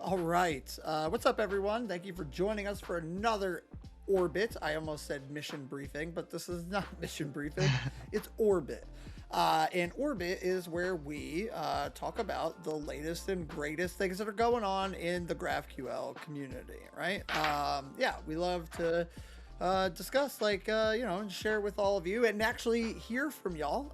All right. What's up, everyone? Thank you for joining us for another Orbit. I almost said mission briefing, but this is not mission briefing. It's Orbit. And Orbit is where we talk about the latest and greatest things that are going on in the GraphQL community, right? Yeah, we love to discuss, and share with all of you and actually hear from y'all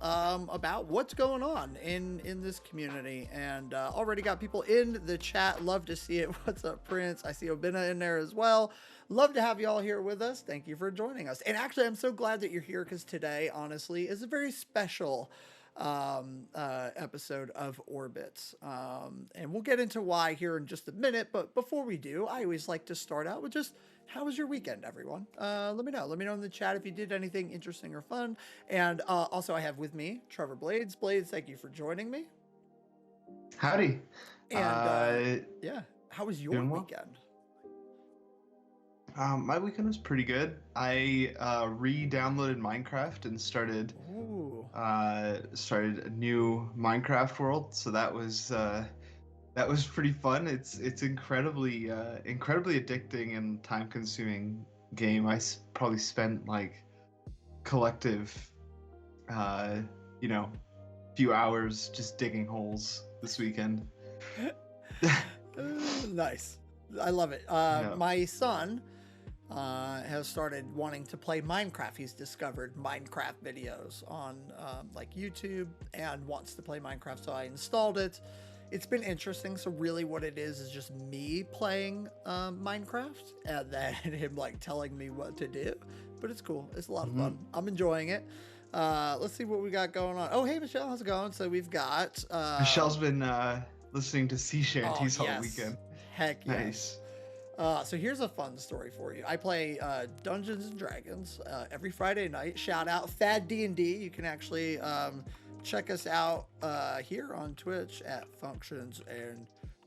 about what's going on in this community. And already got people in the chat. Love to see it. What's up, Prince? I see Obina in there as well. Love to have y'all here with us. Thank you for joining us. And actually, I'm so glad that you're here because today, honestly, is a very special episode of Orbits. And we'll get into why here in just a minute. But before we do, I always like to start out with just how was your weekend, everyone? Let me know. Let me know in the chat if you did anything interesting or fun. And also, I have with me Trevor Blades. Blades, thank you for joining me. Howdy. And yeah, how was your weekend? My weekend was pretty good. I re-downloaded Minecraft and started a new Minecraft world. So that was pretty fun. It's incredibly addicting and time-consuming game. Probably spent like collective, few hours just digging holes this weekend. Nice. I love it. Yeah. My son has started wanting to play Minecraft. He's discovered Minecraft videos on like YouTube and wants to play Minecraft. So I installed it. It's been interesting. So really what it is just me playing Minecraft and then him like telling me what to do. But it's cool. It's a lot of fun. I'm enjoying it. Let's see what we got going on. Oh, hey, Michelle. How's it going? So we've got... Michelle's been listening to sea shanties all weekend. Heck yes. Nice. So here's a fun story for you. I play Dungeons and Dragons every Friday night. Shout out Thad D&D. You can actually check us out here on Twitch at Functions and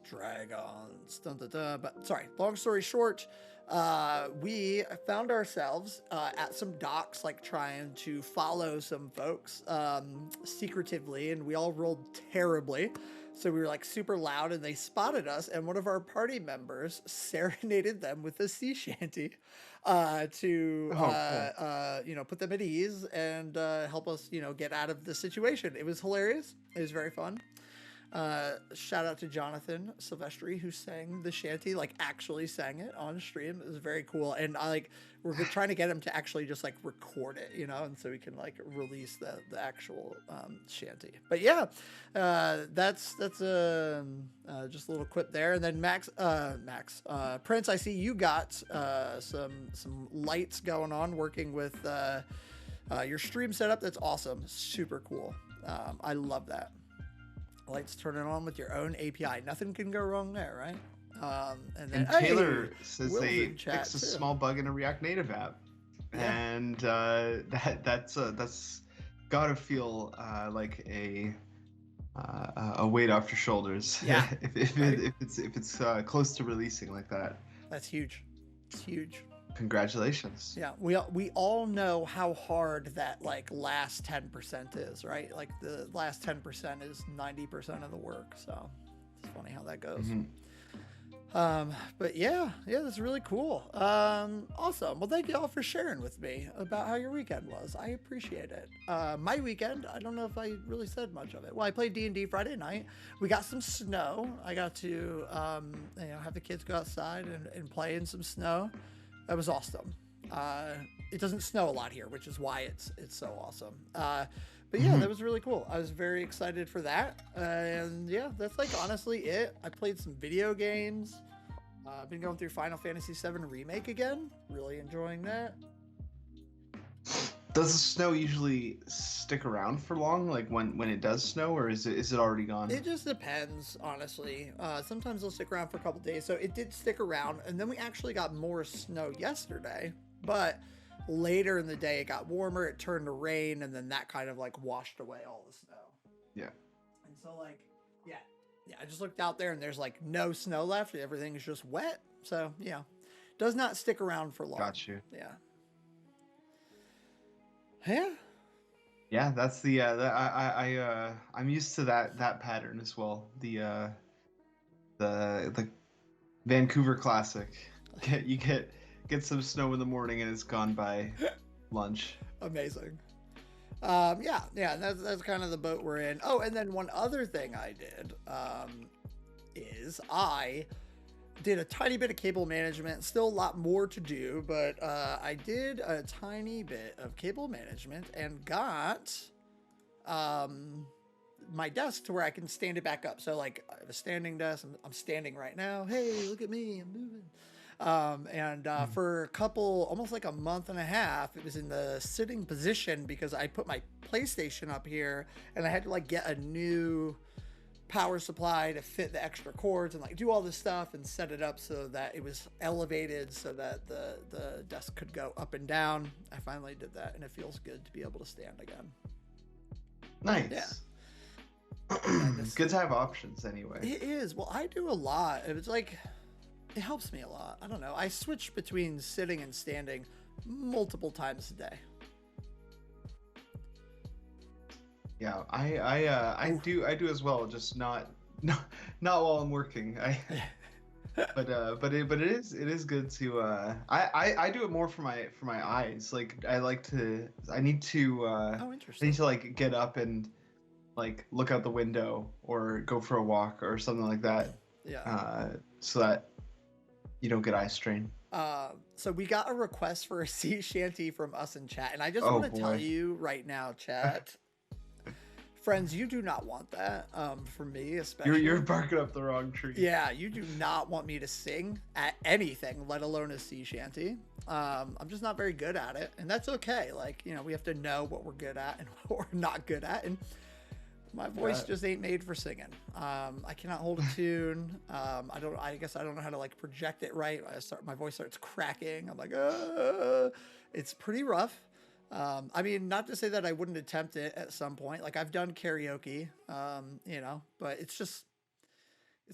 Dragons. Dun, dun, dun. But sorry, long story short, we found ourselves at some docks, like trying to follow some folks secretively, and we all rolled terribly. So we were like super loud and they spotted us, and one of our party members serenaded them with a sea shanty to put them at ease and help us, get out of the situation. It was hilarious. It was very fun. Shout out to Jonathan Silvestri, who sang the shanty, like actually sang it on stream. It was very cool. And we're trying to get him to actually just like record it, and so we can like release the actual shanty. But yeah, that's just a little quip there. And then Max, Prince, I see you got some lights going on working with your stream setup. That's awesome. Super cool. I love that. Lights turning on with your own API. Nothing can go wrong there, right? And then Taylor says they fixed a small bug in a React Native app, and that's gotta feel like a weight off your shoulders. Yeah, if it's close to releasing like that. That's huge. It's huge. Congratulations. Yeah, we all know how hard that like last 10% is, right? Like the last 10% is 90% of the work. So it's funny how that goes. But yeah, that's really cool. Awesome. Well, thank you all for sharing with me about how your weekend was. I appreciate it. My weekend, I don't know if I really said much of it. Well, I played D&D Friday night. We got some snow. I got to have the kids go outside and play in some snow. That was awesome. It doesn't snow a lot here, which is why it's so awesome. But yeah, that was really cool. I was very excited for that. And yeah, that's like honestly it. I played some video games. I've been going through Final Fantasy VII Remake again. Really enjoying that. Does the snow usually stick around for long, like when it does snow, or is it already gone? It just depends, honestly. Sometimes it'll stick around for a couple days. So it did stick around, and then we actually got more snow yesterday. But later in the day, it got warmer. It turned to rain, and then that kind of like washed away all the snow. Yeah. And so yeah, I just looked out there, and there's like no snow left. Everything is just wet. So yeah, does not stick around for long. Got you. Yeah. Yeah. Yeah, that's the I'm used to that pattern as well. The Vancouver classic. Get some snow in the morning and it's gone by lunch. Amazing. Yeah, that's kind of the boat we're in. Oh, and then one other thing I did is I did a tiny bit of cable management. Still a lot more to do, but I did a tiny bit of cable management and got my desk to where I can stand it back up. So like I have a standing desk. I'm standing right now. Hey, look at me, I'm moving. For a couple, almost like a month and a half, it was in the sitting position because I put my PlayStation up here and I had to like get a new power supply to fit the extra cords and like do all this stuff and set it up so that it was elevated so that the desk could go up and down. I finally did that and it feels good to be able to stand again. Nice. Yeah. Good to have options anyway. It is. Well, I do a lot. It's like, it helps me a lot. I don't know. I switch between sitting and standing multiple times a day. Yeah, I do as well. Just not while I'm working. But it is good to I do it more for my eyes. Like I need to Oh, interesting. I need to like get up and like look out the window or go for a walk or something like that. Yeah. So that you don't get eye strain. So we got a request for a sea shanty from us in chat, and I just Oh, want to tell boy. you right now, chat. Friends, you do not want that. For me especially. You're barking up the wrong tree. Yeah, you do not want me to sing at anything, let alone a sea shanty. I'm just not very good at it, and that's okay. Like, you know, we have to know what we're good at and what we're not good at, and my voice just ain't made for singing. I cannot hold a tune. I guess I don't know how to like project it right. My voice starts cracking. I'm like, it's pretty rough. I mean, not to say that I wouldn't attempt it at some point. Like I've done karaoke, you know, but it's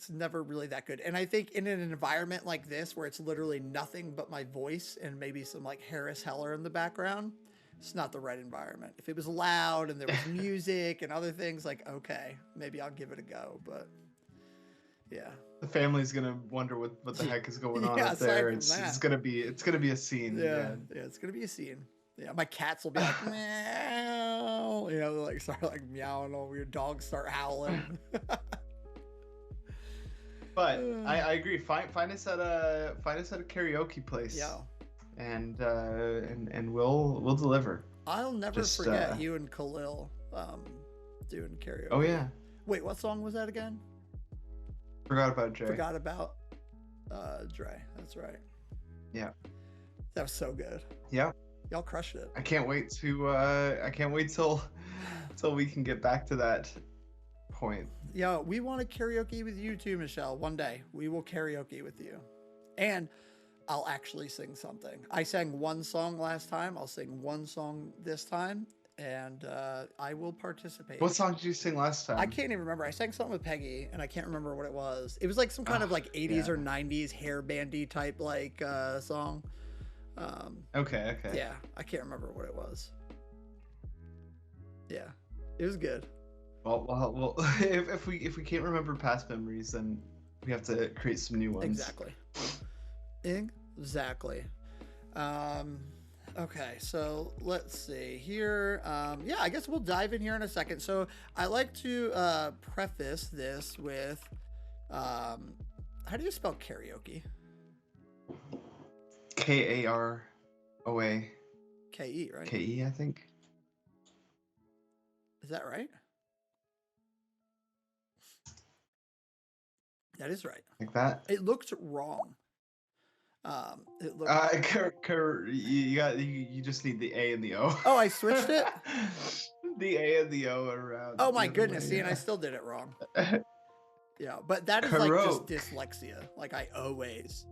never really that good. And I think in an environment like this, where it's literally nothing but my voice and maybe some like Harris Heller in the background, it's not the right environment. If it was loud and there was music and other things, like, okay, maybe I'll give it a go, but yeah. The family's gonna wonder what the heck is going on Yeah, up there. aside from It's that. gonna be a scene. Yeah, it's gonna be a scene. Yeah, my cats will be like, meow, you know, like start like meowing, or your dogs start howling. But I agree. Find us at a karaoke place. Yeah. And we'll deliver. I'll never forget you and Khalil doing karaoke. Oh yeah. Wait, what song was that again? Forgot about Dre. Forgot about Dre. That's right. Yeah. That was so good. Yeah. Y'all crushed it. I can't wait till we can get back to that point. Yeah, we want to karaoke with you too, Michelle. One day we will karaoke with you, and I'll actually sing something. I sang one song last time. I'll sing one song this time, and I will participate. What song did you sing last time? I can't even remember. I sang something with Peggy, and I can't remember what it was. It was like some kind of like 80s or 90s hair bandy type like song. Okay. Yeah, I can't remember what it was. Yeah, it was good. Well, if we can't remember past memories, then we have to create some new ones. Exactly. Okay, so let's see here. Yeah, I guess we'll dive in here in a second. So I like to preface this with, how do you spell karaoke? Karoa. Ke, right? Ke, I think. Is that right? That is right. Like that. It looked wrong. It looked. You just need the A and the O. Oh, I switched it. The A and the O around. Oh my goodness! See, and I still did it wrong. Yeah, but that is like just dyslexia. Like I always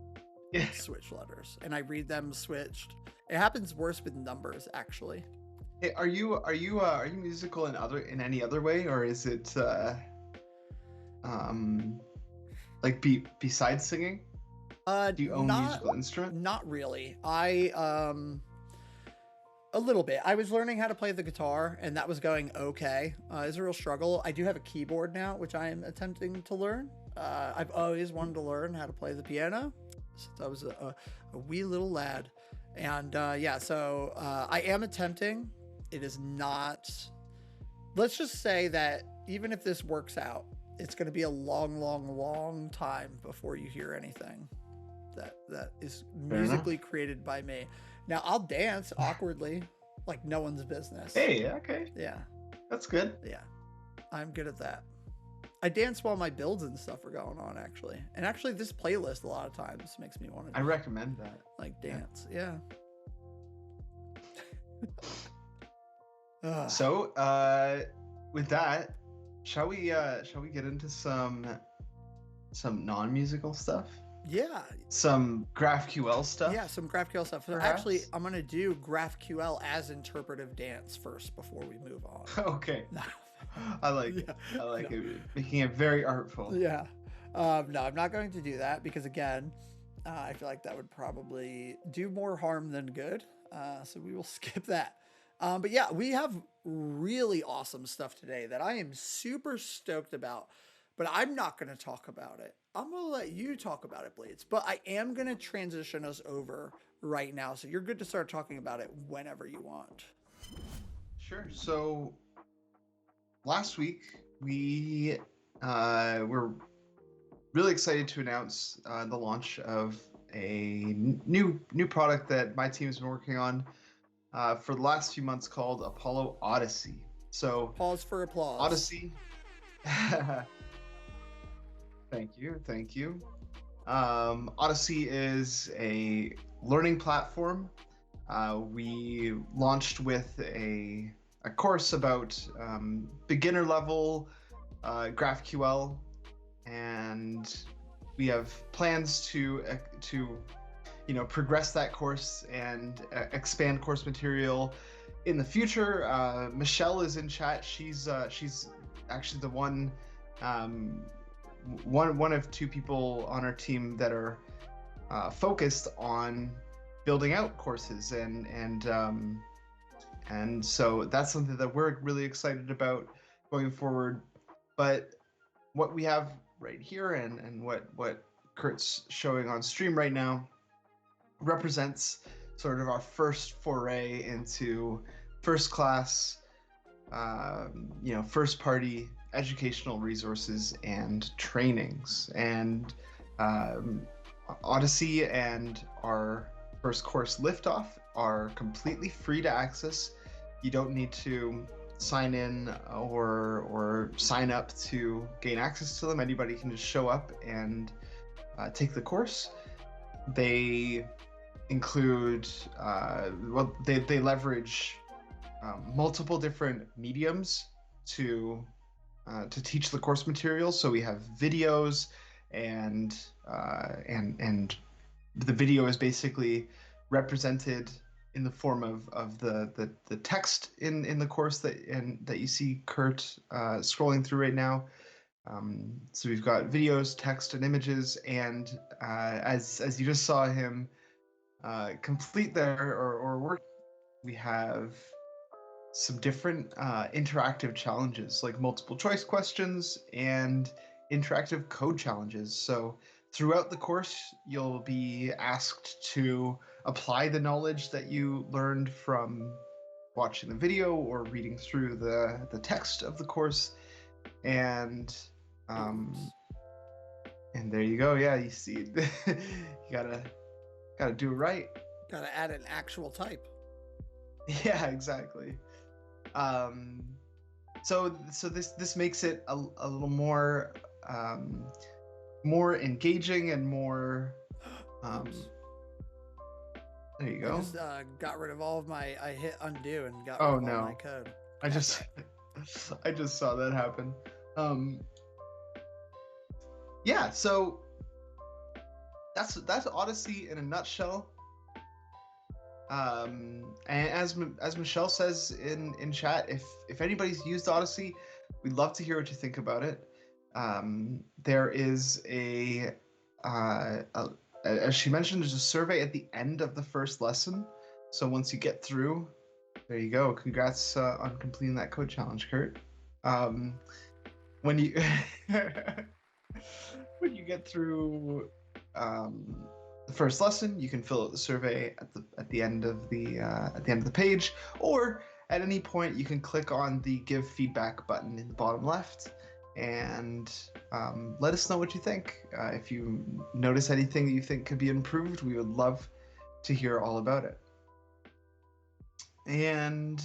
switch letters, and I read them switched. It happens worse with numbers, actually. Hey, are you musical in any other way, or is it like besides singing? Do you own a musical instrument? Not really. I a little bit. I was learning how to play the guitar, and that was going okay. It's a real struggle. I do have a keyboard now, which I am attempting to learn. I've always wanted to learn how to play the piano since I was a wee little lad. And yeah, so I am attempting. It is not. Let's just say that even if this works out, it's going to be a long, long, long time before you hear anything that is musically created by me. Now I'll dance awkwardly, like no one's business. Hey, okay. Yeah. That's good. Yeah. I'm good at that. I dance while my builds and stuff are going on, actually. And actually, this playlist a lot of times makes me want to. I recommend that. Like dance, yeah. So, with that, shall we get into some non-musical stuff? Yeah. Some GraphQL stuff? Yeah, some GraphQL stuff. So actually, I'm going to do GraphQL as interpretive dance first before we move on. Okay. I like it. Making it very artful. Yeah. No, I'm not going to do that because, again, I feel like that would probably do more harm than good. So we will skip that. But yeah, we have really awesome stuff today that I am super stoked about, but I'm not going to talk about it. I'm going to let you talk about it, Blades, but I am going to transition us over right now. So you're good to start talking about it whenever you want. Sure. So last week we were really excited to announce the launch of a new product that my team's been working on for the last few months called Apollo Odyssey. So pause for applause. Odyssey. Thank you. Odyssey is a learning platform. We launched with a course about beginner level GraphQL, and we have plans to progress that course and expand course material in the future. Michelle is in chat. She's actually the one of two people on our team that are focused on building out courses, and so that's something that we're really excited about going forward. But what we have right here and what Kurt's showing on stream right now represents sort of our first foray into first class, first party educational resources and trainings. And Odyssey and our first course Liftoff are completely free to access. You don't need to sign in or sign up to gain access to them. Anybody can just show up and take the course. They include they leverage multiple different mediums to teach the course material. So we have videos, and the video is basically represented in the form of the text in the course that you see Kurt scrolling through right now. So we've got videos, text, and images, and as you just saw him complete there or work, we have some different interactive challenges like multiple choice questions and interactive code challenges. So throughout the course, you'll be asked to apply the knowledge that you learned from watching the video or reading through the text of the course, and there you go. Yeah, you see, you gotta do it right. Gotta add an actual type. Yeah, exactly. So this makes it a little more more engaging and more. There you go. I just got rid of all of my. I hit undo and got rid of all my code. I just saw that happen. Yeah. So that's Odyssey in a nutshell. And as Michelle says in chat, if anybody's used Odyssey, we'd love to hear what you think about it. There is as she mentioned, there's a survey at the end of the first lesson. So once you get through, there you go. Congrats on completing that code challenge, Kurt. When you when you get through the first lesson, you can fill out the survey at the end of the page, or at any point you can click on the give feedback button in the bottom left and let us know what you think. If you notice anything that you think could be improved, we would love to hear all about it. And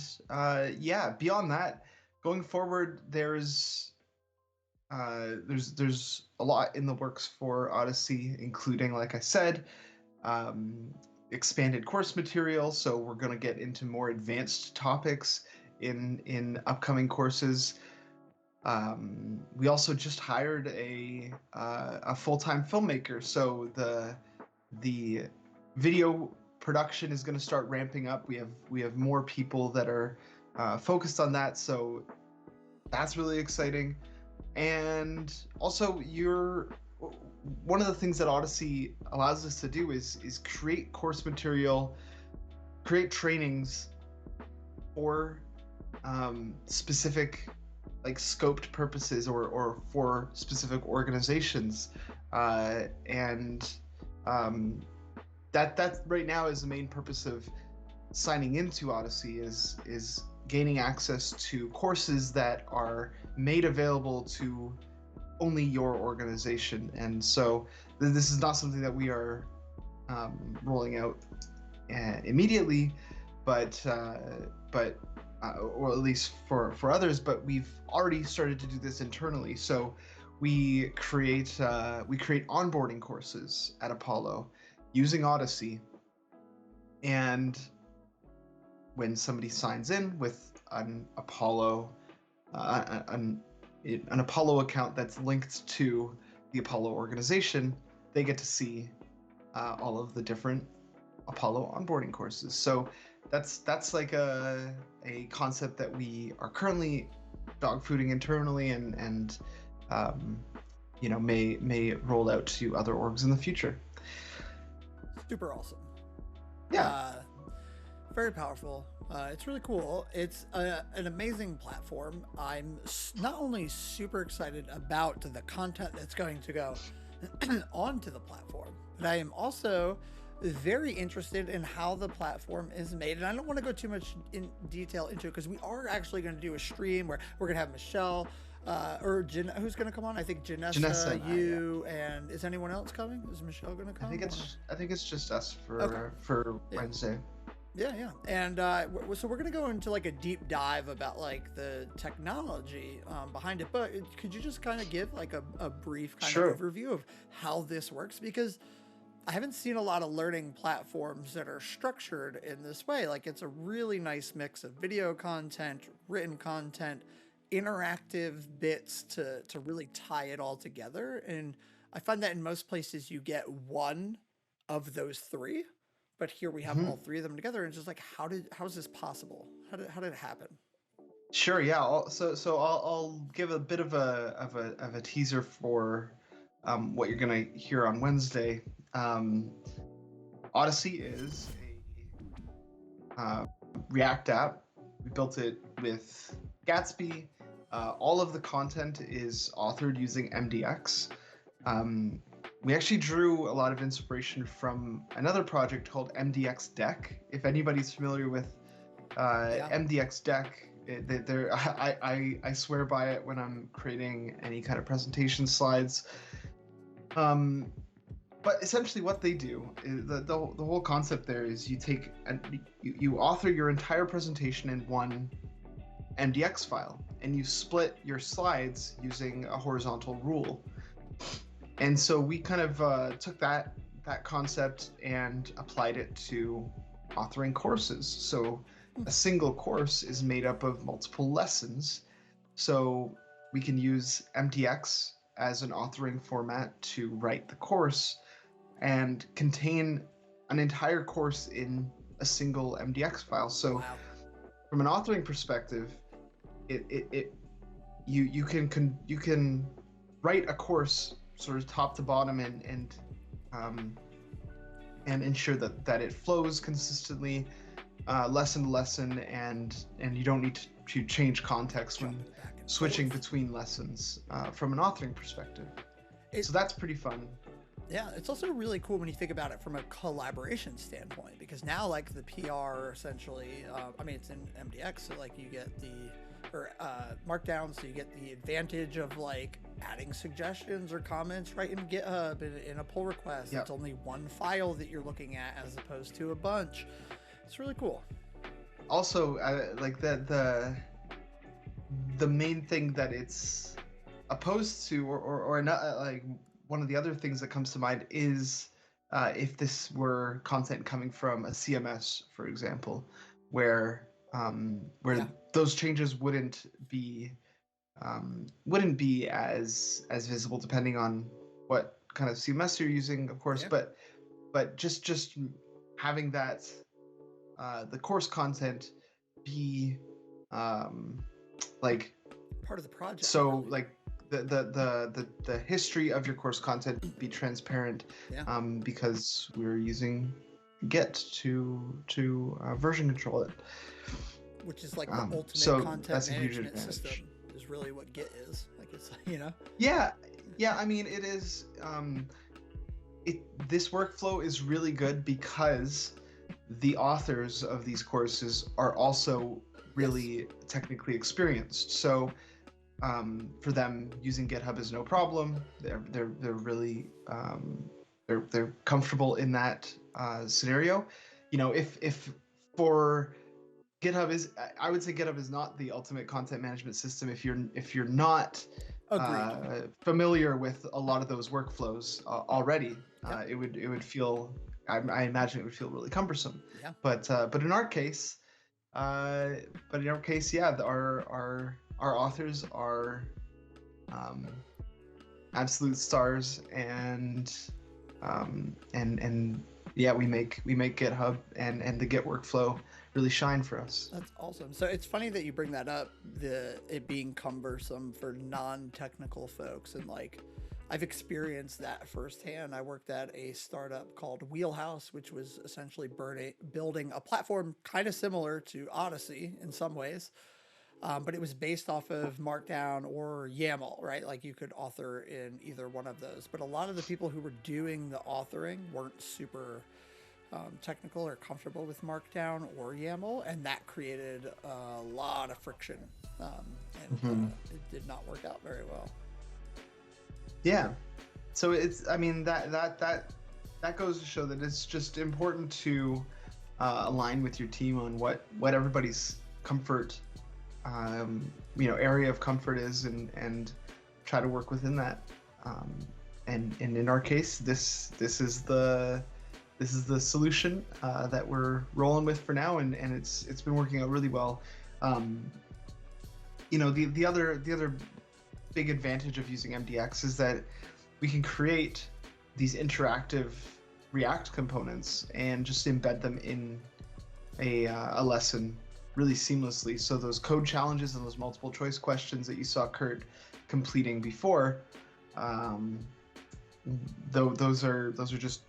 yeah, beyond that, going forward, there's a lot in the works for Odyssey, including, like I said, expanded course material. So we're going to get into more advanced topics in upcoming courses. We also just hired a full-time filmmaker, so the video production is going to start ramping up. We have more people that are focused on that, so that's really exciting. And also, one of the things that Odyssey allows us to do is create course material, create trainings for specific, like, scoped purposes or for specific organizations, and that right now is the main purpose of signing into Odyssey is gaining access to courses that are made available to only your organization. And so this is not something that we are rolling out immediately, but or at least for others, but we've already started to do this internally. So we create onboarding courses at Apollo using Odyssey, and when somebody signs in with an Apollo an Apollo account that's linked to the Apollo organization, they get to see all of the different Apollo onboarding courses. So that's like a concept that we are currently dogfooding internally, and may roll out to other orgs in the future. Super awesome. Yeah. Very powerful. It's really cool. It's an amazing platform. I'm not only super excited about the content that's going to go onto the platform, but I am also very interested in how the platform is made. And I don't want to go too much in detail into it, because we are actually going to do a stream where we're going to have Michelle or who's going to come on? I think Janessa, and is anyone else coming? Is Michelle going to come? I think it's just us for Wednesday. Yeah. And so we're going to go into like a deep dive about like the technology behind it. But could you just kind of give like a brief kind of overview of how this works? Because I haven't seen a lot of learning platforms that are structured in this way. Like, it's a really nice mix of video content, written content, interactive bits to really tie it all together. And I find that in most places you get one of those three. But here we have all three of them together, and it's just like, how is this possible? How did it happen? Sure, yeah. So I'll give a bit of a teaser for what you're gonna hear on Wednesday. Odyssey is a React app. We built it with Gatsby. All of the content is authored using Mdx. We actually drew a lot of inspiration from another project called Mdx Deck. If anybody's familiar with Mdx Deck, I swear by it when I'm creating any kind of presentation slides. But essentially what they do is the whole concept there is you author your entire presentation in one Mdx file, and you split your slides using a horizontal rule. And so we kind of took that concept and applied it to authoring courses. So a single course is made up of multiple lessons. So we can use Mdx as an authoring format to write the course and contain an entire course in a single Mdx file. So from an authoring perspective, you can write a course sort of top to bottom and ensure that it flows consistently, lesson to lesson, and you don't need to change context when switching between lessons from an authoring perspective. So that's pretty fun. Yeah, it's also really cool when you think about it from a collaboration standpoint, because now like the PR essentially, I mean it's in MDX, so like you get the Markdown, so you get the advantage of like adding suggestions or comments right in GitHub in a pull request. Yep. It's only one file that you're looking at as opposed to a bunch. It's really cool. Also, like the main thing that it's opposed to, or not, like one of the other things that comes to mind is if this were content coming from a CMS, for example, where Yeah. those changes wouldn't be as visible depending on what kind of CMS you're using, of course. Yeah. But just having that the course content be like Part of the project. So really. like the history of your course content be transparent, Yeah. because we're using Git to version control it, Which is like the ultimate so content that's a huge management advantage. system. Is really what Git is. Like it's Yeah, I mean it is. This workflow is really good because the authors of these courses are also really technically experienced. So for them, using GitHub is no problem. They're really they're comfortable in that scenario. If for GitHub is, I would say GitHub is not the ultimate content management system if you're not familiar with a lot of those workflows already. It would feel, I imagine it would feel really cumbersome. Yeah. But in our case, yeah, our authors are absolute stars, and yeah, we make GitHub and the Git workflow really shine for us. That's awesome. So it's funny that you bring that up, it being cumbersome for non-technical folks, and like I've experienced that firsthand. I worked at a startup called Wheelhouse, which was essentially building a platform kind of similar to Odyssey in some ways, but it was based off of Markdown or YAML, right? Like you could author in either one of those. But a lot of the people who were doing the authoring weren't super technical or comfortable with Markdown or YAML, and that created a lot of friction, and it did not work out very well. Yeah, so it's, I mean, that goes to show that it's just important to align with your team on what everybody's comfort, area of comfort is, and try to work within that. And in our case, this is the solution that we're rolling with for now, and it's been working out really well. The other big advantage of using Mdx is that we can create these interactive React components and just embed them in a lesson really seamlessly. So those code challenges and those multiple choice questions that you saw Kurt completing before, those are just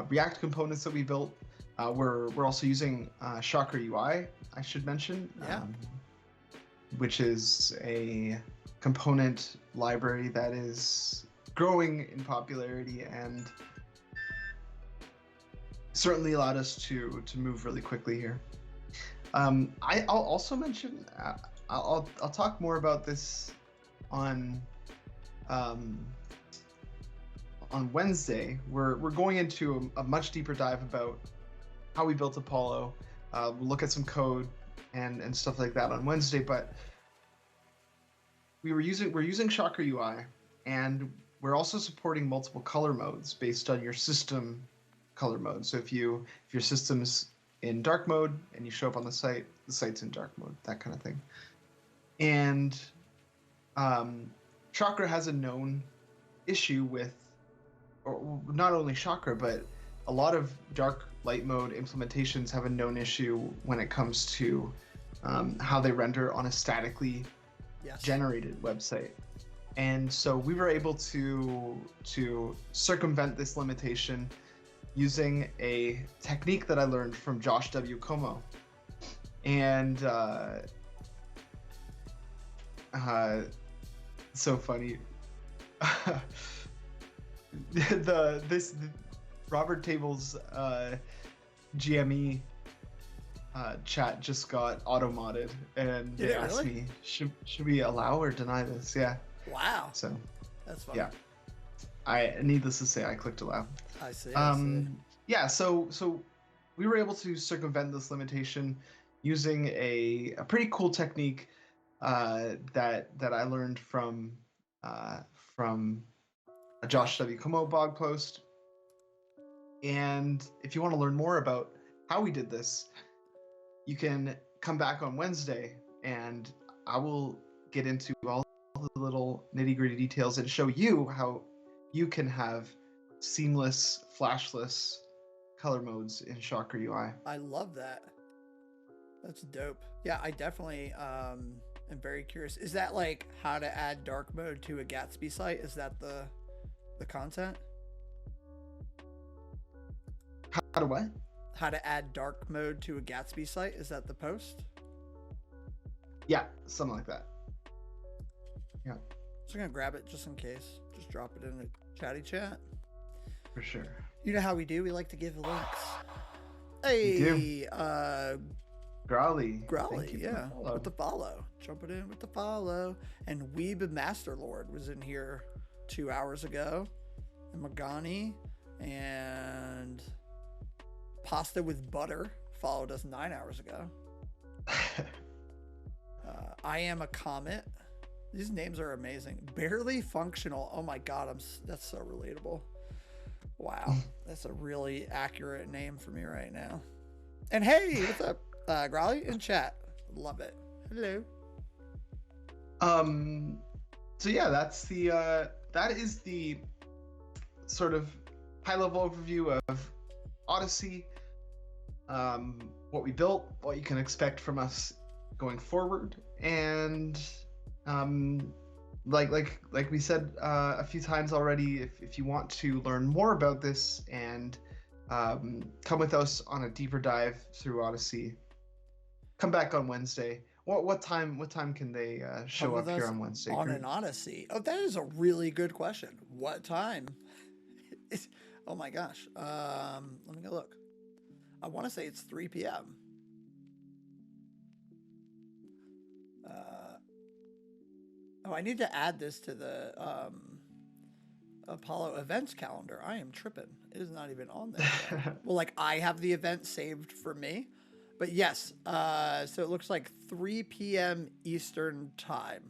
React components that we built. We're also using Shocker UI, I should mention, which is a component library that is growing in popularity and certainly allowed us to move really quickly here. I'll also mention, I'll talk more about this on Wednesday. We're going into a much deeper dive about how we built Apollo. We'll look at some code and stuff like that on Wednesday, but we're using Shocker UI, and we're also supporting multiple color modes based on your system color mode. So if your system's in dark mode and you show up on the site's in dark mode, that kind of thing. And Shocker has a known issue with, or not only Shocker, but a lot of dark light mode implementations have a known issue when it comes to how they render on a statically generated website. And so we were able to circumvent this limitation using a technique that I learned from Josh W. Como. And so funny. This Robert Table's GME chat just got auto-modded, and they asked me, should we allow or deny this? Yeah. Wow. So that's fun. Yeah. Needless to say, I clicked allow. I see. I see. Yeah, so we were able to circumvent this limitation using a pretty cool technique that I learned from a Josh W. Como blog post. And if you want to learn more about how we did this, you can come back on Wednesday, and I will get into all the little nitty-gritty details and show you how you can have seamless, flashless color modes in Shocker UI. I love that. That's dope. Yeah, I definitely am very curious. Is that like how to add dark mode to a Gatsby site? Is that the content? How to what? How to add dark mode to a Gatsby site? Is that the post? Yeah, something like that. Yeah. So I'm gonna grab it just in case. Just drop it in the chatty chat. For sure. You know how we do? We like to give links. Hey, Growly, yeah, with the follow. Jumping in with the follow. And Weeb Masterlord was in here 2 hours ago. And Magani and Pasta with Butter followed us 9 hours ago. I Am a Comet. These names are amazing. Barely Functional. Oh my God, that's so relatable. Wow, that's a really accurate name for me right now. And hey, what's up, Growly in chat? Love it. Hello. So yeah, that is the sort of high-level overview of Odyssey. What we built, what you can expect from us going forward, and like we said a few times already, if you want to learn more about this and come with us on a deeper dive through Odyssey, come back on Wednesday. What time can they show up here on Wednesday? On an Odyssey? Oh, that is a really good question. What time? Oh my gosh. Let me go look. I want to say it's 3 p.m. Oh, I need to add this to the Apollo events calendar. I am tripping. It is not even on there yet. Well, like I have the event saved for me. But yes, so it looks like 3 p.m. Eastern time.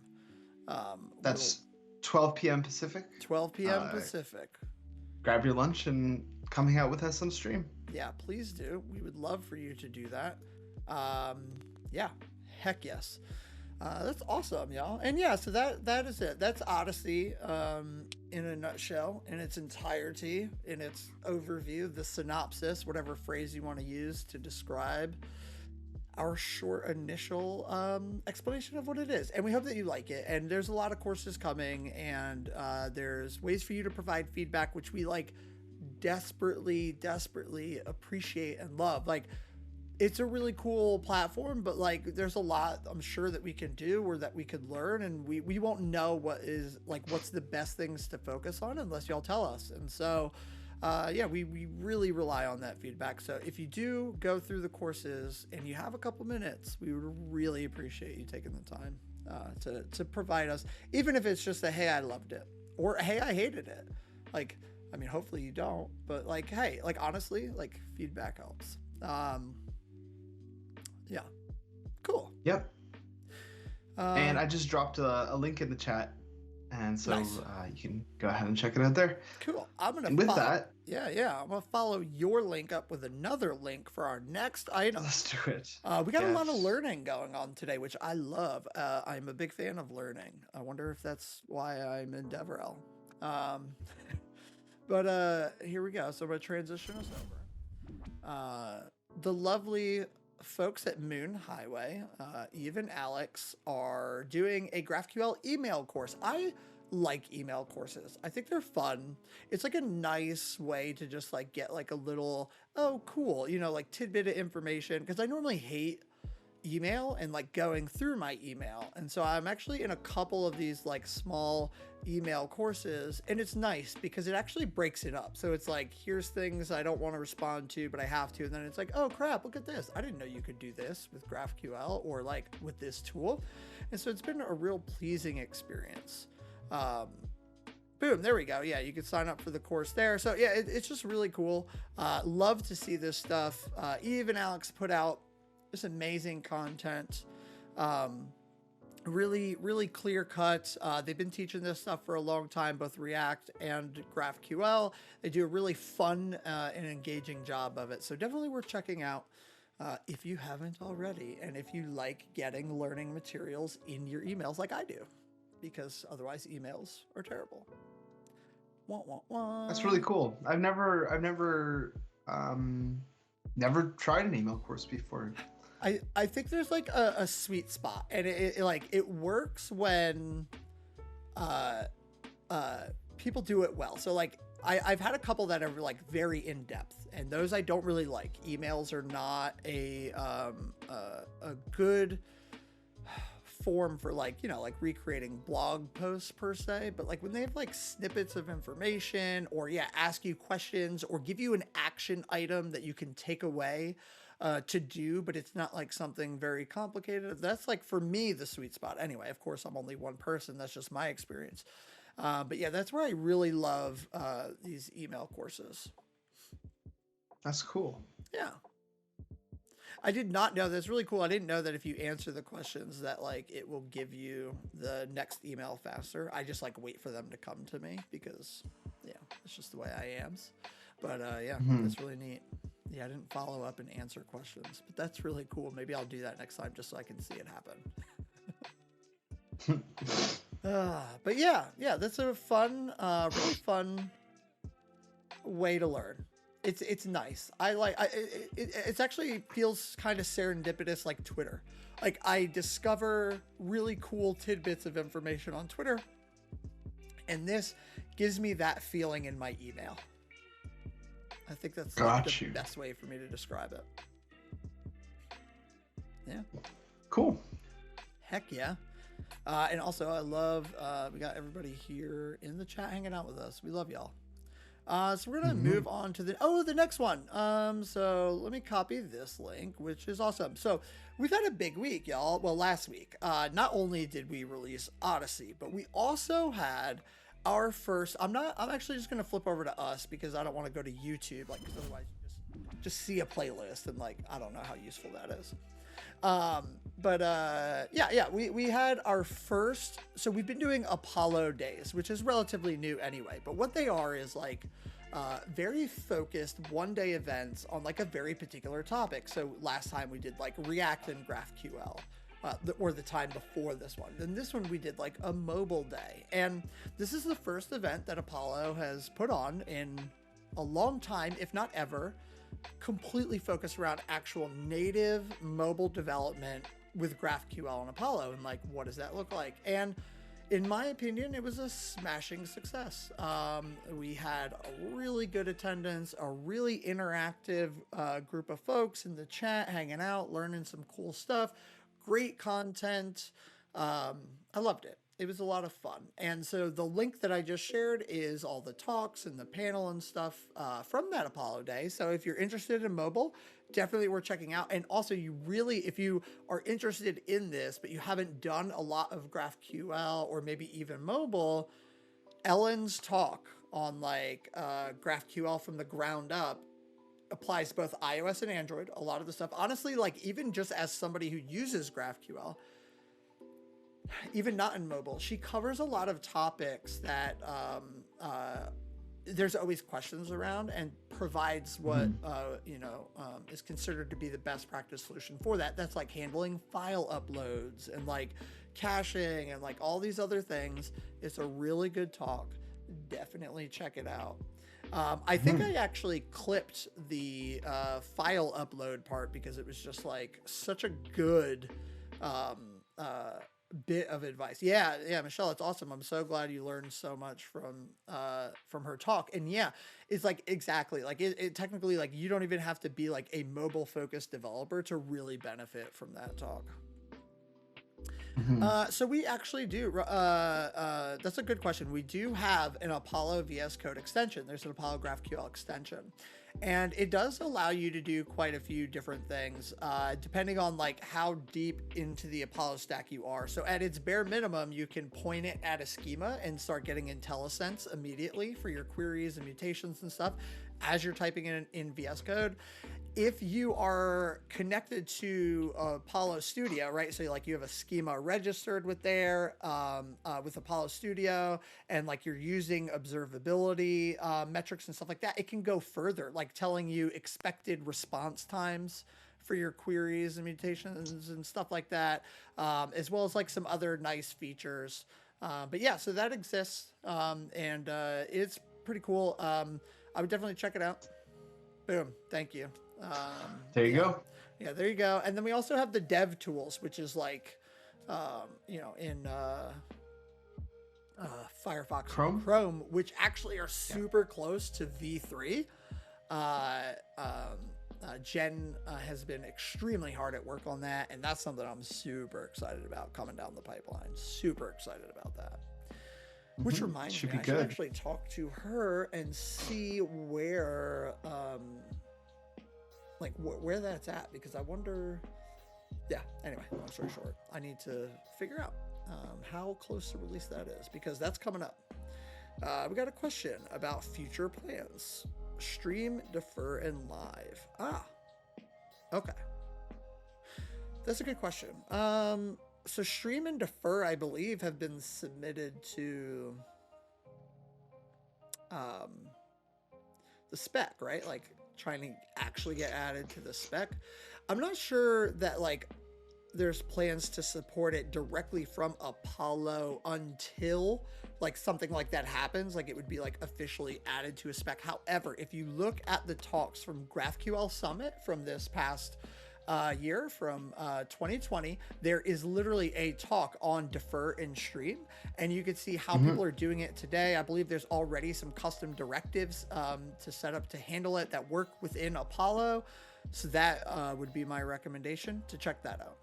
That's 12 p.m. Pacific? 12 p.m. Pacific. Grab your lunch and come hang out with us on stream. Yeah, please do. We would love for you to do that. Yeah, heck yes. That's awesome, y'all. And yeah, so that is it. That's Odyssey in a nutshell, in its entirety, in its overview, the synopsis, whatever phrase you want to use to describe our short initial explanation of what it is. And we hope that you like it. And there's a lot of courses coming, and there's ways for you to provide feedback, which we like desperately appreciate and love. Like, it's a really cool platform, but like there's a lot I'm sure that we can do or that we could learn, and we won't know what's the best things to focus on unless y'all tell us. And so yeah, we really rely on that feedback. So if you do go through the courses and you have a couple minutes, we would really appreciate you taking the time to provide us, even if it's just a hey, I loved it, or hey, I hated it. Like, I mean, hopefully you don't, but like, hey, like honestly, like feedback helps. Yeah, cool. Yep. And I just dropped a link in the chat, and so nice. You can go ahead and check it out there. Cool. I'm gonna. And with that, yeah, I'm gonna follow your link up with another link for our next item. Let's do it. We got a lot of learning going on today, which I love. I'm a big fan of learning. I wonder if that's why I'm in DevRel. But here we go. So I'm gonna transition us over. The lovely folks at Moon Highway, Eve and Alex, are doing a GraphQL email course. I like email courses. I think they're fun. It's like a nice way to just like get like a little, oh cool, like tidbit of information, because I normally hate email and like going through my email. And so I'm actually in a couple of these like small email courses, and it's nice because it actually breaks it up. So it's like, here's things I don't want to respond to, but I have to. And then it's like, oh crap, look at this. I didn't know you could do this with GraphQL or like with this tool. And so it's been a real pleasing experience. Boom, there we go. Yeah, you can sign up for the course there. So yeah, it's just really cool. Love to see this stuff. Eve and Alex put out this amazing content. Really clear cut. They've been teaching this stuff for a long time, both React and GraphQL. They do a really fun and engaging job of it. So definitely worth checking out if you haven't already. And if you like getting learning materials in your emails like I do, because otherwise emails are terrible. Wah, wah, wah. That's really cool. I've never tried an email course before. I think there's like a sweet spot, and it works when people do it well. So like I've had a couple that are like very in depth, and those I don't really like. Emails are not a good form for like, you know, like recreating blog posts per se, but like when they have like snippets of information or ask you questions or give you an action item that you can take away to do, but it's not like something very complicated. That's like for me the sweet spot. Anyway, of course I'm only one person, that's just my experience. But yeah, that's where I really love these email courses. That's cool. Yeah. I did not know that's really cool. I didn't know that if you answer the questions that like it will give you the next email faster. I just like wait for them to come to me because it's just the way I am. But that's really neat. Yeah, I didn't follow up and answer questions, but that's really cool. Maybe I'll do that next time just so I can see it happen. But yeah, that's a fun, really fun way to learn. It's nice. It's actually feels kind of serendipitous, like Twitter. Like I discover really cool tidbits of information on Twitter, and this gives me that feeling in my email. I think that's like the best way for me to describe it. Yeah. Cool. Heck yeah. And also I love, we got everybody here in the chat hanging out with us. We love y'all. So we're going to move on to the next one. So let me copy this link, which is awesome. So we've had a big week, y'all. Well, last week, not only did we release Odyssey, but we also had our first, I'm actually just going to flip over to us because I don't want to go to YouTube, like, because otherwise you just see a playlist and like, I don't know how useful that is. We had our first, so we've been doing Apollo days, which is relatively new anyway, but what they are is like very focused one-day events on like a very particular topic. So last time we did like React and GraphQL, or the time before this one. Then this one we did like a mobile day, and this is the first event that Apollo has put on in a long time, if not ever, completely focused around actual native mobile development with GraphQL and Apollo, and like, what does that look like? And in my opinion, it was a smashing success. We had a really good attendance, a really interactive group of folks in the chat, hanging out, learning some cool stuff, great content. I loved it. It was a lot of fun. And so the link that I just shared is all the talks and the panel and stuff from that Apollo day. So if you're interested in mobile, definitely worth checking out. And also if you are interested in this, but you haven't done a lot of GraphQL or maybe even mobile, Ellen's talk on like GraphQL from the ground up applies to both iOS and Android. A lot of the stuff, honestly, like even just as somebody who uses GraphQL, even not in mobile, she covers a lot of topics that there's always questions around, and provides what is considered to be the best practice solution for that. That's like handling file uploads and like caching and like all these other things. It's a really good talk. Definitely check it out. I think I actually clipped the file upload part because it was just like such a good bit of advice. Yeah, Michelle, that's awesome. I'm so glad you learned so much from her talk. And yeah, it's like exactly like it technically like you don't even have to be like a mobile focused developer to really benefit from that talk. Mhm. So we actually do. That's a good question. We do have an Apollo VS Code extension. There's an Apollo GraphQL extension, and it does allow you to do quite a few different things, depending on like how deep into the Apollo stack you are. So at its bare minimum, you can point it at a schema and start getting IntelliSense immediately for your queries and mutations and stuff as you're typing in VS Code. If you are connected to Apollo Studio, right? So like you have a schema registered with there, with Apollo Studio, and like you're using observability metrics and stuff like that, it can go further, like telling you expected response times for your queries and mutations and stuff like that, as well as like some other nice features. But yeah, so that exists, and it's pretty cool. I would definitely check it out. Boom. Thank you. There you Yeah. go. Yeah, there you go. And then we also have the dev tools, which is like, in Firefox Chrome? which actually are super close to V3. Jen has been extremely hard at work on that, and that's something I'm super excited about coming down the pipeline. Super excited about that. Which reminds me, I should actually talk to her and see where, where that's at, because I wonder. Yeah. Anyway, long story short, I need to figure out how close to release that is, because that's coming up. We got a question about future plans: stream, defer, and live. Okay. That's a good question. So stream and defer, I believe, have been submitted to the spec, right? Like trying to actually get added to the spec. I'm not sure that like there's plans to support it directly from Apollo until like something like that happens. Like it would be like officially added to a spec. However, if you look at the talks from GraphQL Summit from this past year, from 2020, there is literally a talk on defer and stream, and you can see how people are doing it today. I believe there's already some custom directives to set up to handle it that work within Apollo. So that would be my recommendation to check that out.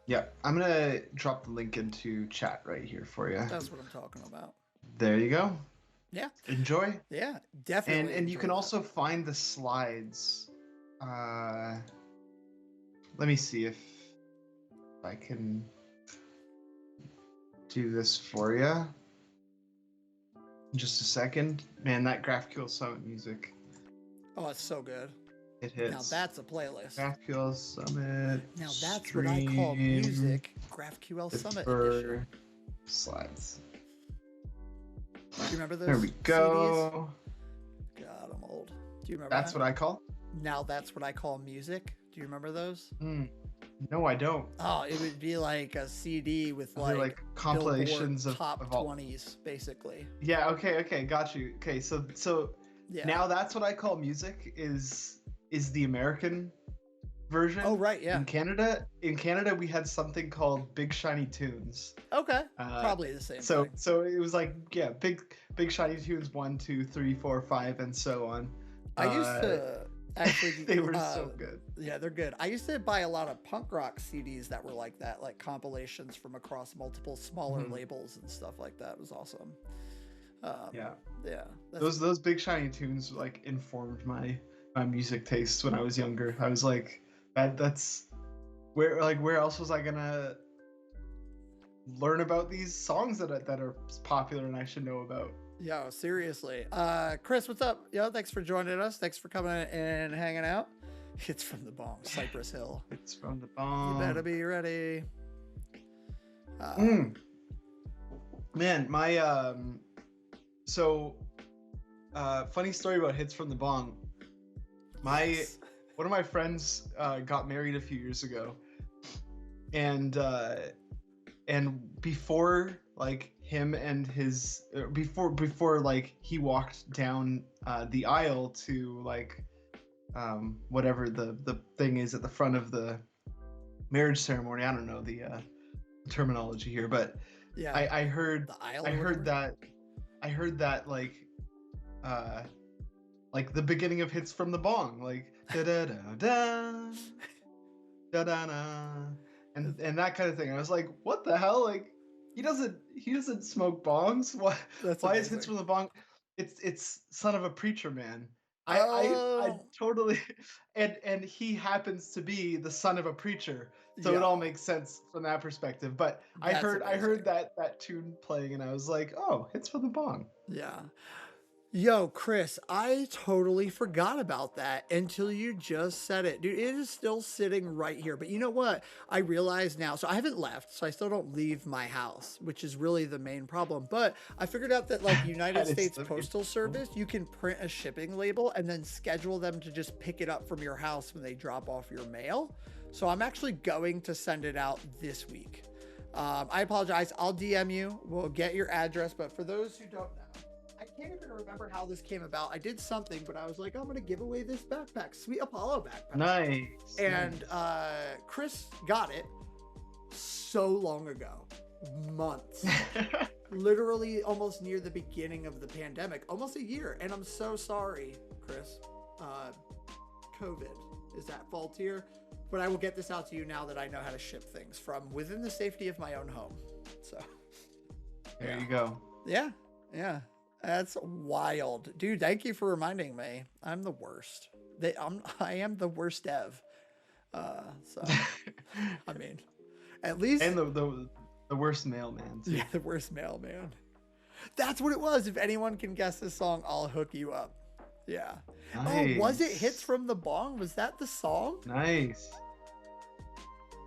Yeah, I'm gonna drop the link into chat right here for you. That's what I'm talking about. There you go. Yeah. Enjoy. Yeah, definitely. And you can also find the slides. Let me see if I can do this for you. Just a second. Man, that GraphQL Summit music. Oh, it's so good. It hits. Now that's a playlist. GraphQL Summit. Now that's what I call music. GraphQL Summit edition. Slides. Do you remember those? There we go. CDs? God, I'm old. Do you remember That's that? what I call? Now that's what I call music. Do you remember those? No, I don't. Oh, it would be like a CD with like compilations of top all... 20s, basically. Yeah. Okay. Got you. Okay. So yeah. Now that's what I call music is the American version. Oh, right. Yeah. In Canada, we had something called Big Shiny Tunes. Okay. Probably the same. So it was like, yeah, big Shiny Tunes 1, 2, 3, 4, 5, and so on. I used to actually. They were so good. Yeah, they're good. I used to buy a lot of punk rock CDs that were like that, like compilations from across multiple smaller labels and stuff like that. It was awesome. Yeah. Those Big Shiny Tunes like informed my music tastes when I was younger. I was like, that's where else was I gonna learn about these songs that are popular and I should know about? Yo, seriously. Chris, what's up? Yo, thanks for joining us. Thanks for coming and hanging out. It's from the Bong, Cypress Hill. It's from the Bong. You better be ready. Man, my funny story about Hits from the Bong. One of my friends got married a few years ago, and before like him and his before like he walked down the aisle to like whatever the thing is at the front of the marriage ceremony. I don't know, terminology here, but Yeah. I heard The aisle. I or heard whatever. that like the beginning of hits from the bong, like da da da da da da da, and that kind of thing. I was like, what the hell? Like he doesn't smoke bongs. That's Why is hits amazing. from the bong? It's son of a preacher man. I Oh, totally and he happens to be the son of a preacher, so it all yo, makes sense from that perspective. But that's I heard amazing. that tune playing, and I was like, oh, hits from the bong. Yeah. Yo, Chris, I totally forgot about that until you just said it. Dude, it is still sitting right here. But you know what? I realize now, so I haven't left, so I still don't leave my house, which is really the main problem. But I figured out that like United That is States the main Postal problem. Service, you can print a shipping label and then schedule them to just pick it up from your house when they drop off your mail. So I'm actually going to send it out this week. I apologize. I'll DM you. We'll get your address. But for those who don't know, I can't even remember how this came about. I did something, but I was like, I'm going to give away this backpack, Sweet Apollo backpack. Nice. And Chris got it so long ago, months, literally almost near the beginning of the pandemic, almost a year. And I'm so sorry, Chris. COVID is at fault here, but I will get this out to you now that I know how to ship things from within the safety of my own home. So There you go. yeah, yeah. That's wild. Dude, thank you for reminding me. I'm the worst. I am the worst dev. So I mean, at least And the worst mailman too. yeah, the worst mailman. That's what it was. If anyone can guess this song, I'll hook you up. Yeah. Nice. Oh, was it Hits from the Bong? Was that the song? Nice.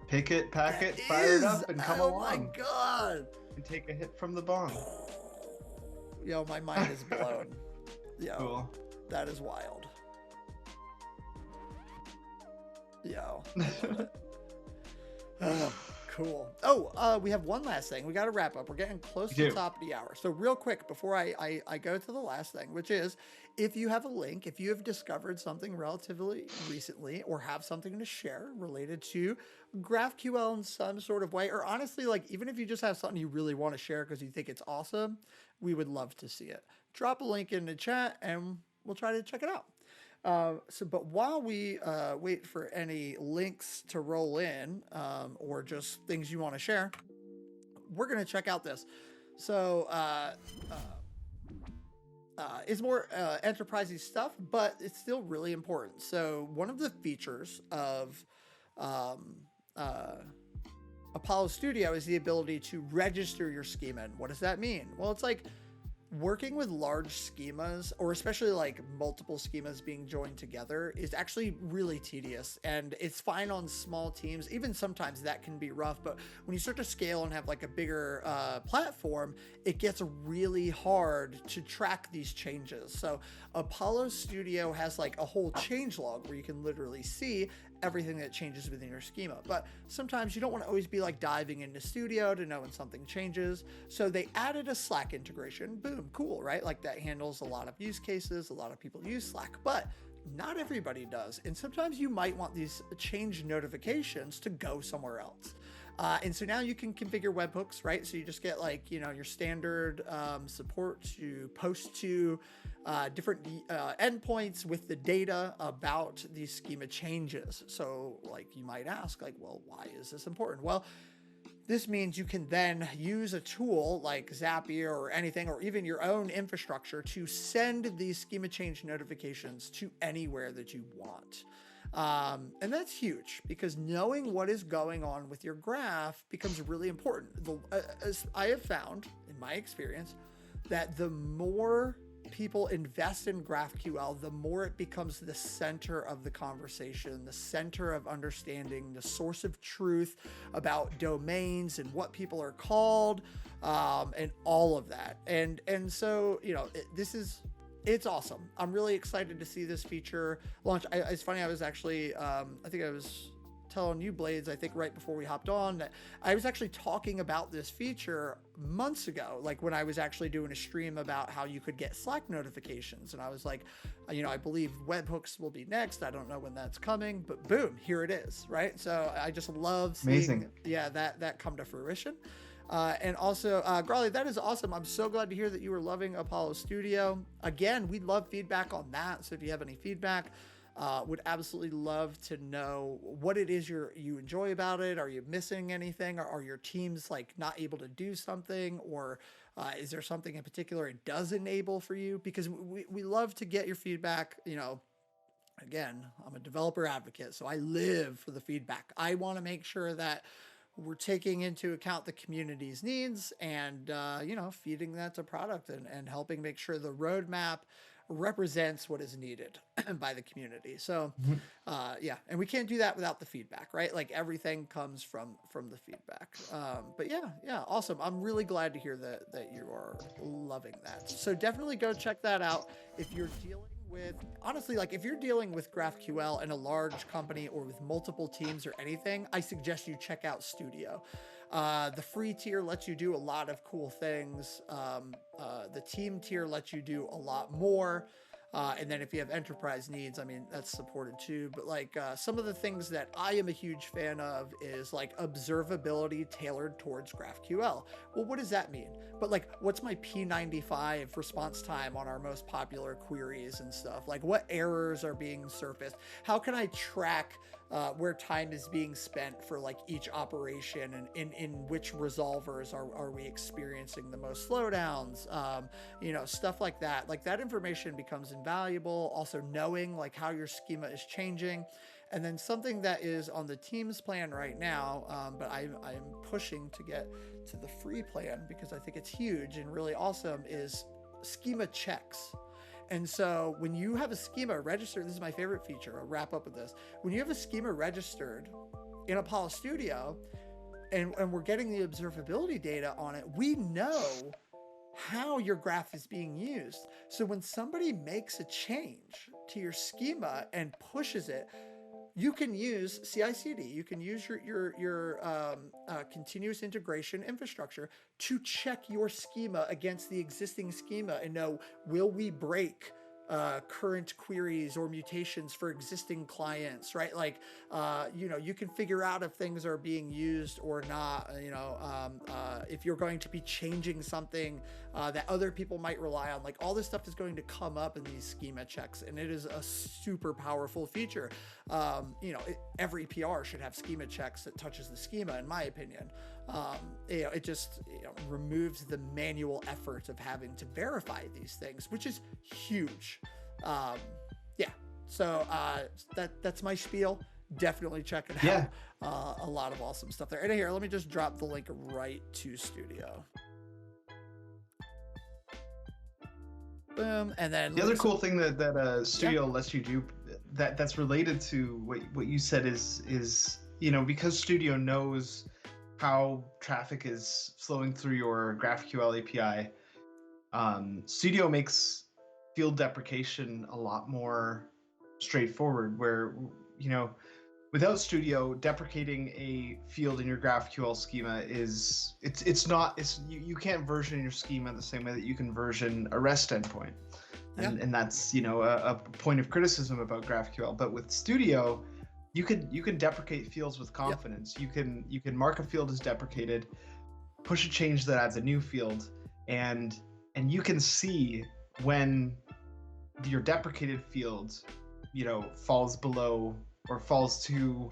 Pick it, pack That it, fire is. it up, and come Oh along. my god. And take a hit from the bong. Yo, my mind is blown. Yo, Cool. that is wild. Yo. Oh, cool. Oh, we have one last thing. We got to wrap up. We're getting close to the top of the hour. So real quick, before I go to the last thing, which is if you have a link, if you have discovered something relatively recently or have something to share related to GraphQL in some sort of way, or honestly, like even if you just have something you really want to share because you think it's awesome, we would love to see it. Drop a link in the chat and we'll try to check it out. But while we wait for any links to roll in or just things you want to share, we're going to check out this. So it's more enterprisey stuff, but it's still really important. So one of the features of Apollo Studio is the ability to register your schema. And what does that mean? Well, it's like working with large schemas, or especially like multiple schemas being joined together, is actually really tedious, and it's fine on small teams. Even sometimes that can be rough, but when you start to scale and have like a bigger platform, it gets really hard to track these changes. So Apollo Studio has like a whole change log where you can literally see everything that changes within your schema. But sometimes you don't want to always be like diving into Studio to know when something changes. So they added a Slack integration. Boom, cool, right? Like that handles a lot of use cases. A lot of people use Slack, but not everybody does. And sometimes you might want these change notifications to go somewhere else. And so now you can configure webhooks, right? So you just get like, your standard support to post to different endpoints with the data about these schema changes. So like you might ask like, well, why is this important? Well, this means you can then use a tool like Zapier or anything, or even your own infrastructure to send these schema change notifications to anywhere that you want. And that's huge because knowing what is going on with your graph becomes really important. As I have found in my experience, that the more people invest in GraphQL, the more it becomes the center of the conversation, the center of understanding, the source of truth about domains and what people are called, and all of that. And so, it's awesome. I'm really excited to see this feature launch. It's funny. I was actually, I think I was telling you, Blades, I think right before we hopped on, that I was actually talking about this feature months ago, like when I was actually doing a stream about how you could get Slack notifications. And I was like, I believe webhooks will be next. I don't know when that's coming, but boom, here it is, right? So I just love seeing, that come to fruition. And also, Grawley, that is awesome. I'm so glad to hear that you were loving Apollo Studio. Again, we'd love feedback on that. So if you have any feedback, would absolutely love to know what it is you enjoy about it. Are you missing anything? Are your teams like not able to do something, or is there something in particular it does enable for you? Because we love to get your feedback. Again, I'm a developer advocate, so I live for the feedback. I want to make sure that we're taking into account the community's needs and, feeding that to product and helping make sure the roadmap represents what is needed by the community. So, and we can't do that without the feedback, right? Like everything comes from the feedback. But yeah, awesome. I'm really glad to hear that you are loving that. So definitely go check that out if you're dealing with, honestly, like if you're dealing with GraphQL in a large company or with multiple teams or anything, I suggest you check out Studio. The free tier lets you do a lot of cool things. The team tier lets you do a lot more. And then if you have enterprise needs, I mean, that's supported too. But like some of the things that I am a huge fan of is like observability tailored towards GraphQL. Well, what does that mean? But like, what's my P95 response time on our most popular queries and stuff? Like what errors are being surfaced? How can I track where time is being spent for like each operation, and in which resolvers are we experiencing the most slowdowns, stuff like that. Like that information becomes invaluable. Also knowing like how your schema is changing. And then something that is on the team's plan right now, but I'm pushing to get to the free plan because I think it's huge and really awesome, is Schema Checks. And so when you have a schema registered, this is my favorite feature, I'll wrap up with this. When you have a schema registered in Apollo Studio and we're getting the observability data on it, we know how your graph is being used. So when somebody makes a change to your schema and pushes it, you can use CI/CD. You can use your continuous integration infrastructure to check your schema against the existing schema and know, will we break current queries or mutations for existing clients, right? Like, you can figure out if things are being used or not, if you're going to be changing something that other people might rely on. Like all this stuff is going to come up in these schema checks, and it is a super powerful feature. Every PR should have schema checks that touches the schema, in my opinion. It just removes the manual effort of having to verify these things, which is huge. So that's my spiel. Definitely check it out. A lot of awesome stuff there. And here, let me just drop the link right to Studio. Boom. And then the other cool thing that Studio lets you do that's related to what you said is because Studio knows how traffic is flowing through your GraphQL API, Studio makes field deprecation a lot more straightforward, where without Studio, deprecating a field in your GraphQL schema you can't version your schema the same way that you can version a REST endpoint. And that's a point of criticism about GraphQL. But with Studio, you can deprecate fields with confidence. You can mark a field as deprecated, push a change that adds a new field, and you can see when your deprecated field falls below or falls to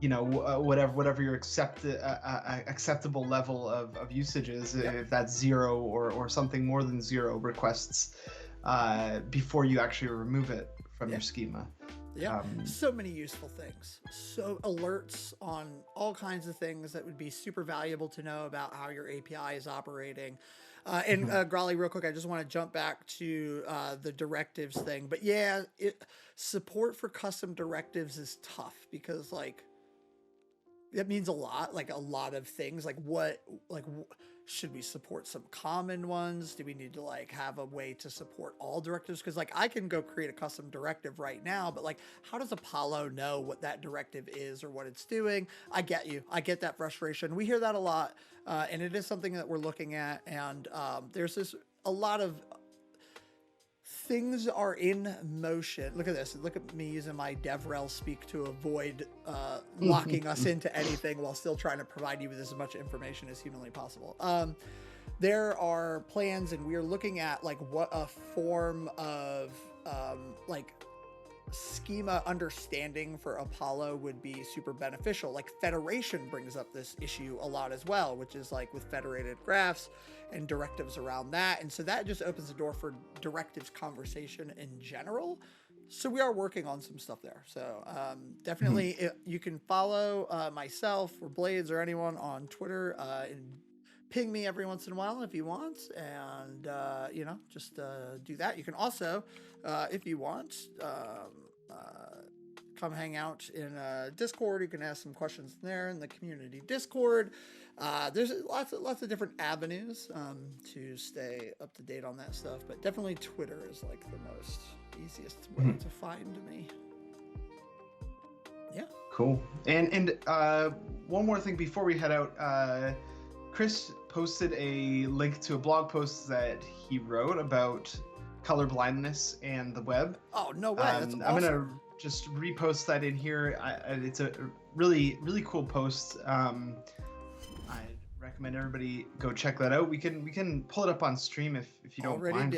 whatever your acceptable level of usage is, if that's 0 or something more than 0 requests before you actually remove it from your schema. So many useful things. So alerts on all kinds of things that would be super valuable to know about how your API is operating. Grawley, real quick, I just want to jump back to the directives thing. But support for custom directives is tough because that means a lot of things. Should we support some common ones? Do we need to like have a way to support all directives? Because like I can go create a custom directive right now, but like how does Apollo know what that directive is or what it's doing? I get you. I get that frustration. We hear that a lot, and it is something that we're looking at. And there's a lot of things are in motion. Look at this. Look at me using my DevRel speak to avoid locking us into anything while still trying to provide you with as much information as humanly possible. There are plans, and we are looking at like what a form of like schema understanding for Apollo would be super beneficial. Like Federation brings up this issue a lot as well, which is like with federated graphs and directives around that. And so that just opens the door for directives conversation in general. So we are working on some stuff there. So definitely you can follow myself or Blades or anyone on Twitter and ping me every once in a while if you want. And, you know, just do that. You can also, if you want, come hang out in Discord. You can ask some questions there in the community Discord. There's lots of different avenues to stay up to date on that stuff, but definitely Twitter is like the most easiest way to find me. Yeah. Cool. And one more thing before we head out, Chris posted a link to a blog post that he wrote about color blindness and the web. Oh, no way. That's awesome. I'm gonna just repost that in here. It's a really cool post. I recommend everybody go check that out. We can pull it up on stream if you don't mind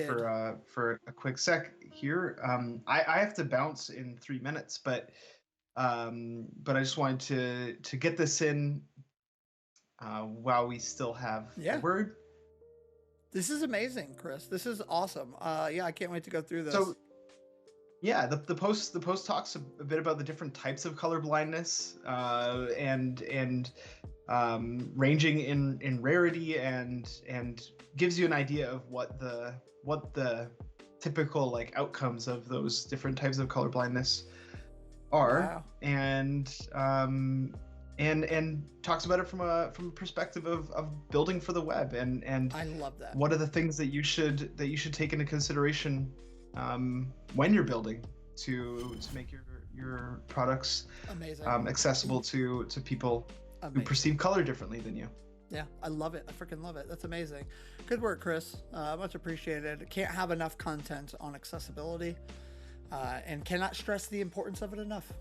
for a quick sec here. I have to bounce in 3 minutes, but I just wanted to get this in while we still have the word. This is amazing, Chris. This is awesome. Yeah, I can't wait to go through this. So, yeah, the post talks a bit about the different types of color blindness and ranging in rarity and gives you an idea of what the typical like outcomes of those different types of color blindness are. Wow. And talks about it from a perspective of building for the web and I love that. What are the things that you should take into consideration when you're building to make your products amazing, accessible to people who perceive color differently than you. Yeah, I love it. I freaking love it. That's amazing. Good work, Chris. Much appreciated. Can't have enough content on accessibility and cannot stress the importance of it enough.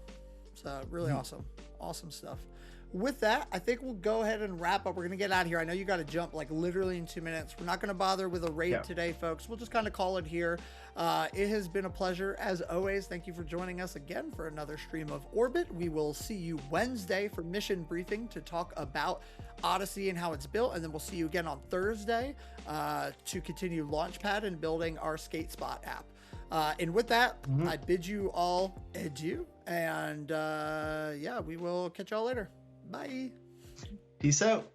So really awesome stuff. With that, I think we'll go ahead and wrap up. We're going to get out of here. I know you got to jump like literally in 2 minutes. We're not going to bother with a raid today, folks. We'll just kind of call it here. It has been a pleasure as always. Thank you for joining us again for another stream of Orbit. We will see you Wednesday for mission briefing to talk about Odyssey and how it's built. And then we'll see you again on Thursday to continue Launchpad and building our Skate Spot app. And with that, I bid you all adieu. And yeah, we will catch y'all later. Bye. Peace out.